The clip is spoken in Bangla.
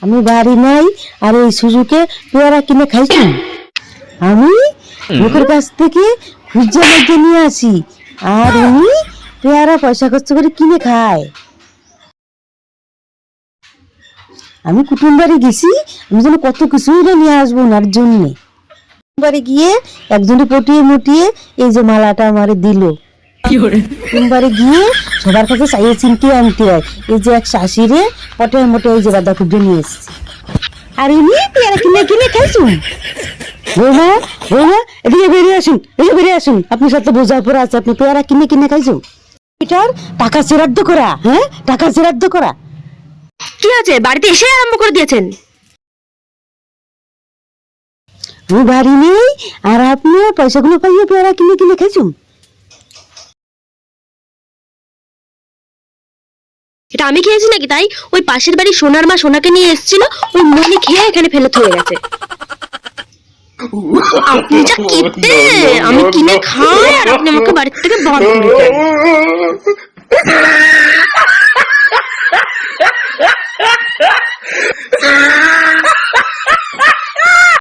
আমি বাড়ি নাই আর এই সুযোগে পেয়ারা কিনে খাইছি। আমি লোকের কাছ থেকে খুঁজে লাগিয়ে নিয়ে আসি আর উনি পেয়ারা পয়সা খরচ করে কিনে খায়। আমি কুটুম বাড়ি গেছি, আমি যেন কত কিছুই না নিয়ে আসবো ওনার জন্যে। বাড়ি গিয়ে একজনে পটিয়ে মুটিয়ে এই যে মালাটা আমারে দিল। বাড়ি গিয়ে সবার কাছে চাইয়ে চিনতে আনতে হয়। এই যে এক শাশুড়ে পটে মোটে এই যে বাঁধাকপি নিয়ে এসছে আর উনি পেয়ারা কিনে কিনে খাইছুন। বৌমা বৌমা এদিকে বেরিয়ে আসুন, এদিকে বেরিয়ে আসুন, আপনি সাথে বোঝার পর আছে, আপনি পেয়ারা কিনে কিনে খাইছুন। এটার টাকা শ্রাদ্ধ করা, হ্যাঁ টাকা শ্রাদ্ধ করা। কি আছে, বাড়িতে এসে আরম্ভ করে দিয়েছেন? আমি বাড়ি নেই আর আপনি পয়সাগুলো পাইয়ে পেয়ারা কিনে কিনে খাইছুন। এটা আমি খেয়েছি নাকি? তাই ওই পাশের বাড়ি সোনার মা সোনাকে নিয়ে এসেছিল, ওই মনি খেয়ে এখানে ফেলে থয়ে গেছে। আপনি যা কিপটে, আমি কিনে খাই আর আপনি আমাকে বাড়ি থেকে বার করে দেন।